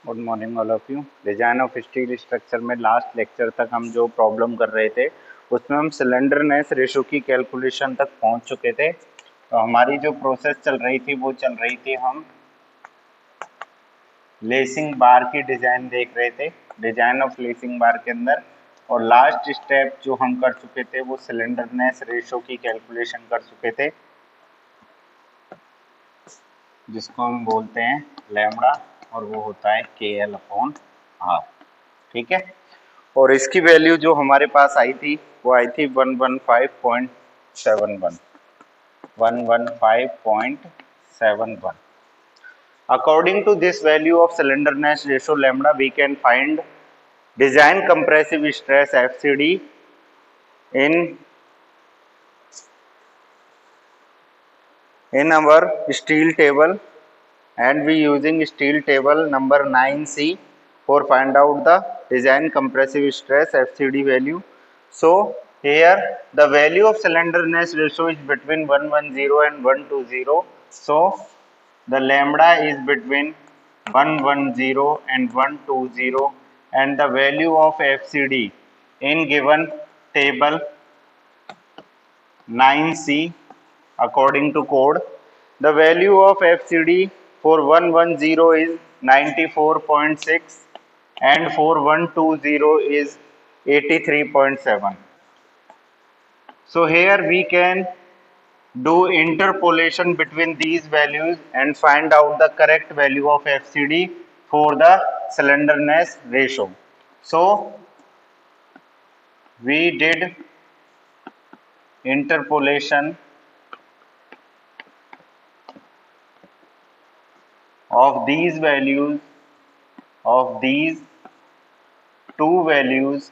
Good morning all of you. Design of steel structure में last lecture तक हम जो प्रॉब्लम कर रहे थे उसमें हम सिलेंडरनेस रेशो की कैलकुलेशन तक पहुंच चुके थे। तो हमारी जो प्रोसेस चल रही थी वो चल रही थी, हम लेसिंग बार की डिजाइन देख रहे थे, डिजाइन ऑफ लेसिंग बार के अंदर। और लास्ट स्टेप जो हम कर चुके थे वो सिलेंडरनेस रेशो की कैलकुलेशन कर चुके थे, जिसको हम बोलते हैं लैम्बडा, और वो होता है KL/R। ठीक है। और इसकी वैल्यू जो हमारे पास आई थी वो आई थी 115.71। 115.71। According to this value of slenderness ratio lambda, we can find design compressive stress FCD in our steel table, and we using steel table number 9C for find out the design compressive stress FCD value. So here the value of slenderness ratio is between 110 and 120. So the lambda is between 110 and 120, and the value of FCD in given table 9C according to code. The value of FCD for 110 is 94.6 and for 120 is 83.7. So here we can do interpolation between these values and find out the correct value of FCD for the slenderness ratio. So we did interpolation of these values, of these two values,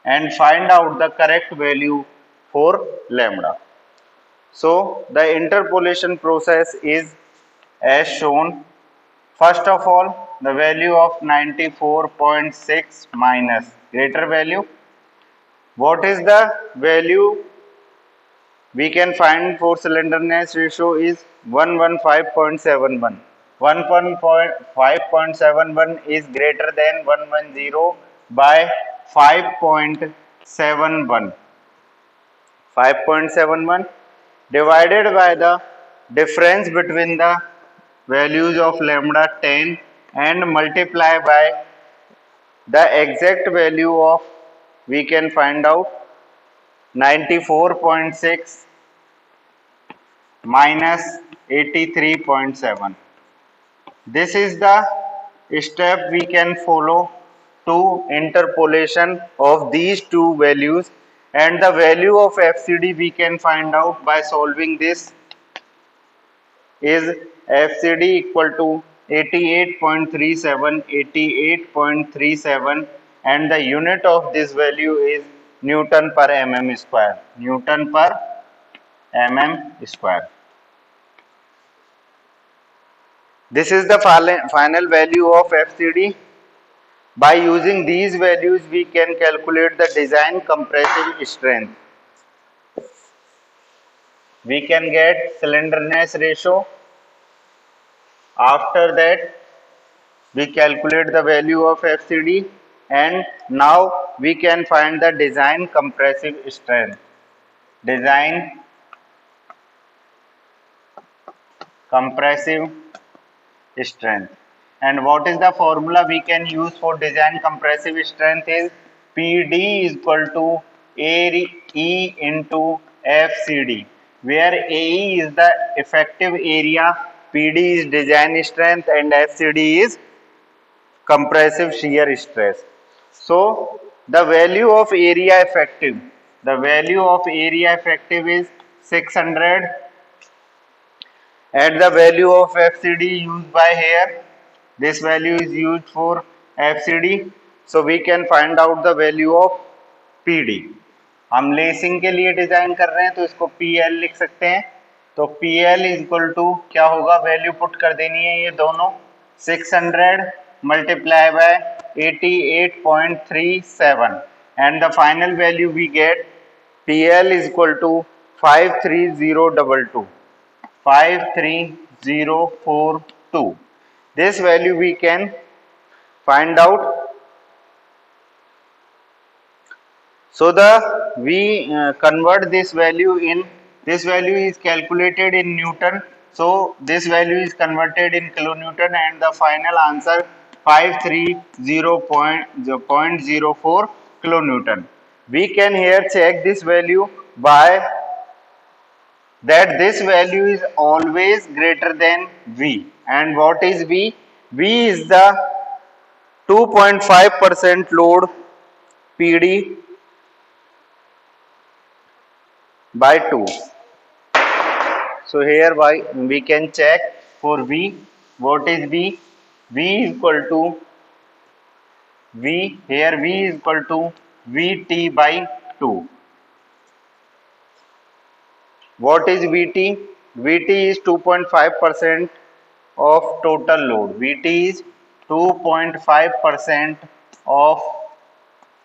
and find out the correct value for lambda. So the interpolation process is as shown. First of all, the value of 94.6 minus greater value. What is the value we can find for slenderness ratio is 115.71. 115.71 is greater than 110 by 5.71. 5.71 divided by the difference between the values of lambda 10 and multiply by the exact value of, we can find out 94.6 minus 83.7. This is the step we can follow to interpolation of these two values, and the value of FCD we can find out by solving this is FCD equal to 88.37, and the unit of this value is Newton per mm square. Newton per mm square. This is the final value of FCD. By using these values, we can calculate the design compressive strength. We can get slenderness ratio. After that, we calculate the value of FCD, and now we can find the design compressive strength. Design compressive strength. And what is the formula we can use for design compressive strength is PD is equal to AE into FCD, where AE is the effective area, PD is design strength, and FCD is compressive shear stress. So the value of area effective, is 600, and the value of FCD used by here, this value is used for FCD, so we can find out the value of PD. हम lacing के लिए design कर रहे हैं तो इसको PL लिख सकते हैं। तो PL इज इक्वल टू क्या होगा, वैल्यू पुट कर देनी है ये दोनों, 600 multiply by 88.37, and the final value we get PL is equal to 53022. 53042. This value we can find out. So we convert this value in, this value is calculated in Newton. So this value is converted in kilonewton and the final answer 530.04 kilonewton. We can here check this value by that this value is always greater than V. And what is V? V is the 2.5% load PD by 2. So here we can check for V. What is V? V is equal to V. Here V is equal to Vt by 2. What is Vt? Vt is 2.5% of total load. Vt is 2.5% of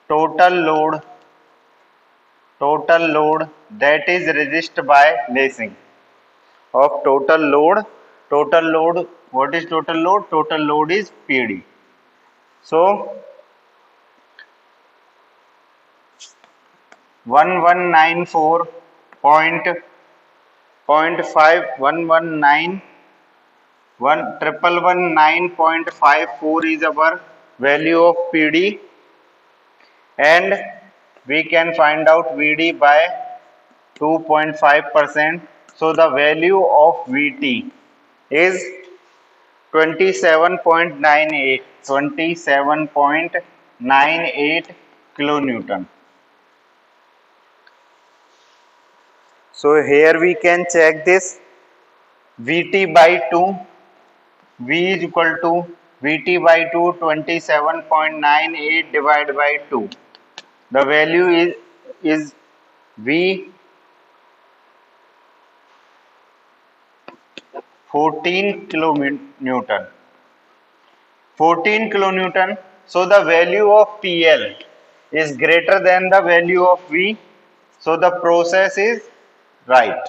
total load that is resisted by lacing. Of total load, what is total load? Total load is PD. So 1194.1119 is our value of PD, and we can find out Vd by 2.5%. So the value of Vt is 27.98 kilonewton. So here we can check this Vt by 2. V is equal to Vt by 2, 27.98 divided by 2. The value is V 14 kilonewton. 14 kilonewton. So the value of PL is greater than the value of V. So the process is right.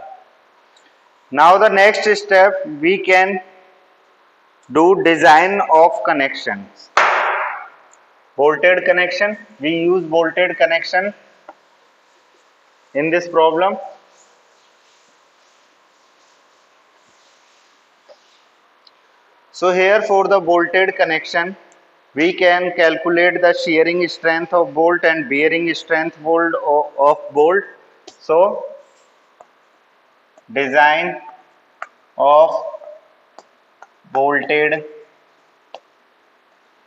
Now the next step, we can do design of connections. Bolted connection. We use bolted connection in this problem. So here for the bolted connection, we can calculate the shearing strength of bolt and bearing strength of bolt. So design of bolted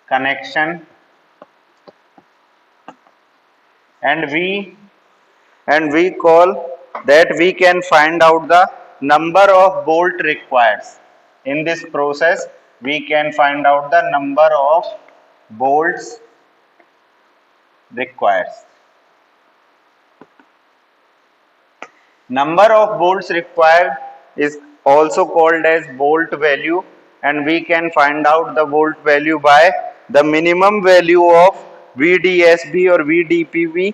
connection, and we call that we can find out the number of bolt required. In this process, we can find out the number of bolts required. Number of bolts required is also called as bolt value, and we can find out the bolt value by the minimum value of VDSB or VDPB,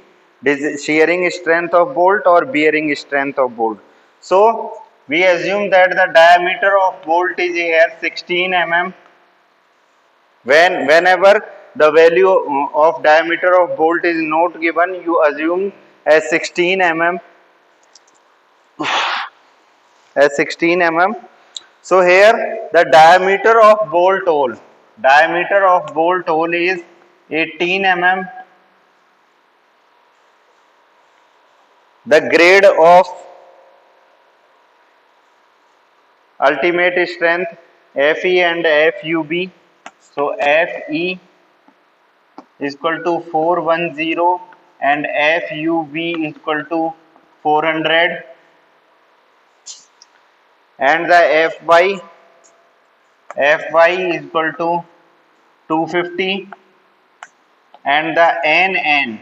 shearing strength of bolt or bearing strength of bolt. So we assume that the diameter of bolt is here 16 mm. Whenever the value of diameter of bolt is not given, you assume as 16 mm. As 16 mm. So here the diameter of bolt hole is 18 mm. The grade of ultimate strength Fe and FUB. So Fe is equal to 410 and FUB is equal to 400, and the Fy is equal to 250, and the NN,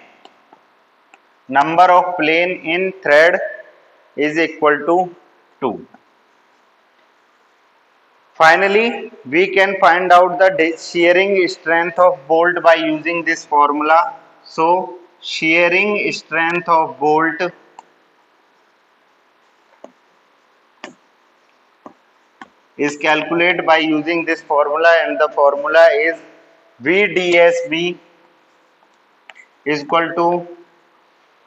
number of plane in thread, is equal to 2. Finally, we can find out the shearing strength of bolt by using this formula. So shearing strength of bolt is calculated by using this formula, and the formula is VDSB is equal to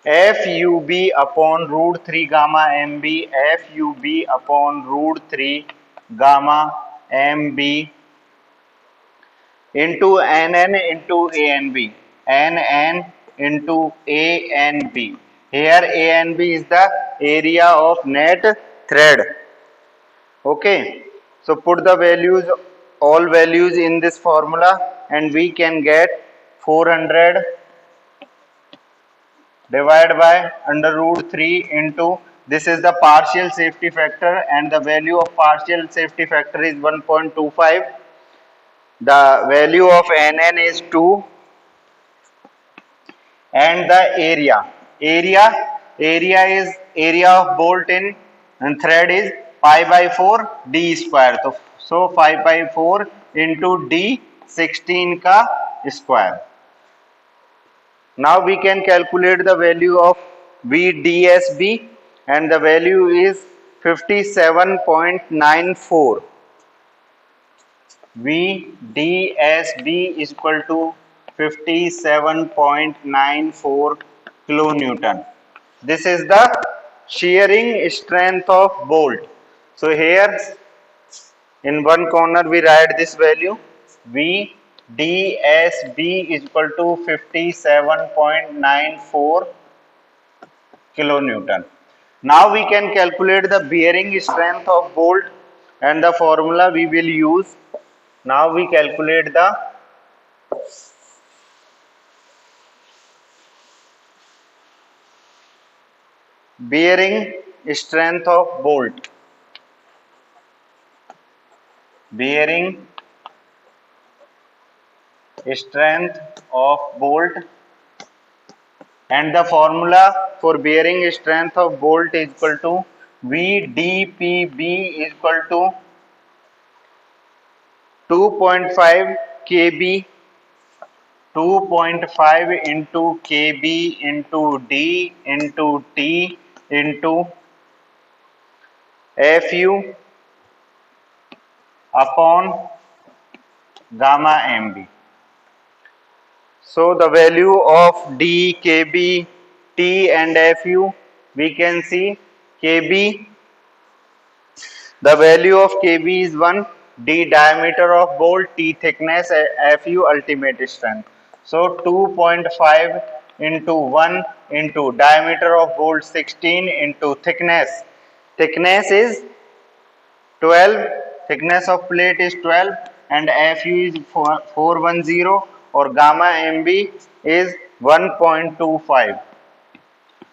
FUB upon root 3 gamma MB, FUB upon root 3 gamma MB into NN into ANB, NN into ANB. Here ANB is the area of net thread. Okay, so put the values, all values in this formula, and we can get 400 divided by under root 3 into, this is the partial safety factor, and the value of partial safety factor is 1.25. The value of NN is 2, and the area is area of bolt in and thread is pi by 4 d square. So 5 by 4 into d 16 ka square. Now we can calculate the value of VDSB, and the value is 57.94. VDSB is equal to 57.94 kilonewton. This is the shearing strength of bolt. So here in one corner we write this value, VDSB is equal to 57.94 kilonewton. Now we can calculate the bearing strength of bolt, and the formula we will use. Now we calculate the bearing strength of bolt. Bearing strength of bolt, and the formula for bearing strength of bolt is equal to VDPB is equal to 2.5 kb, 2.5 into kb into d into t into Fu upon gamma mb. So the value of d, kb, t and Fu, we can see kb, the value of kb is 1, d diameter of bolt, t thickness, Fu ultimate strength. So 2.5 into 1 into diameter of bolt 16 into thickness. Thickness is 12, thickness of plate is 12, and Fu is 410, or gamma mb is 1.25.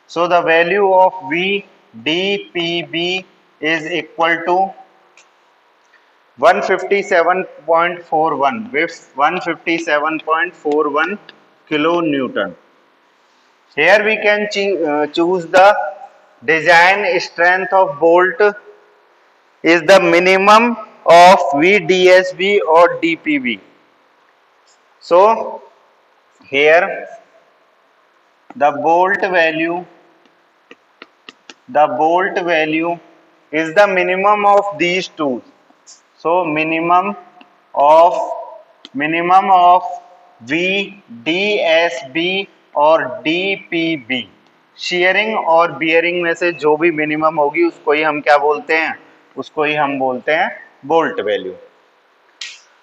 So the value of VDPB is equal to 157.41, with 157.41 kilonewton. Here we can choose the design strength of bolt is the minimum of VDSB or DPB. So here the bolt value is the minimum of these two. So minimum of VDSB और DPB, sharing और bearing में से जो भी minimum होगी उसको ही हम क्या बोलते हैं, उसको ही हम बोलते हैं bolt value.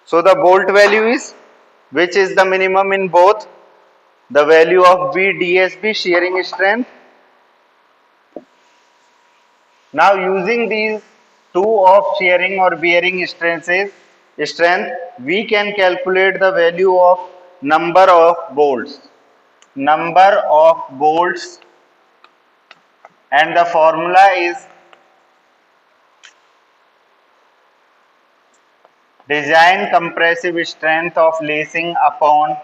So the bolt value is, which is the minimum in both, the value of VDSB shearing strength. Now using these two of shearing or bearing strength, we can calculate the value of number of bolts, and the formula is design compressive strength of lacing upon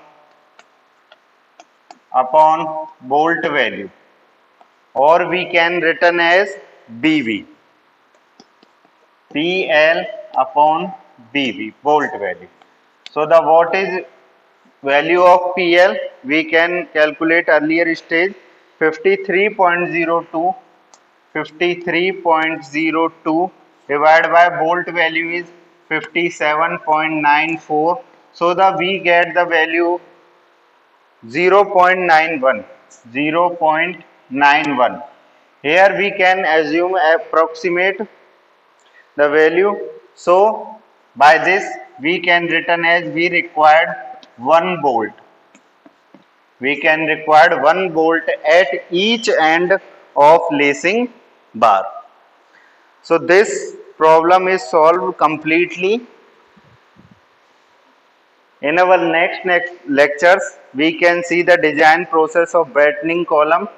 bolt value, or we can written as BV, PL upon BV, bolt value. So the what is value of PL, we can calculate earlier stage, 53.02 divided by bolt value is 57.94, so the we get the value 0.91. 0.91. Here we can assume approximate the value. So by this we can written as we required 1 bolt. We can require 1 bolt at each end of lacing bar. So this problem is solved completely. In our next lectures, we can see the design process of battening column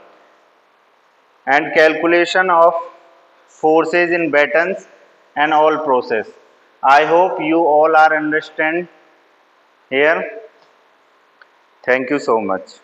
and calculation of forces in battens and all process. I hope you all are understand here. Thank you so much.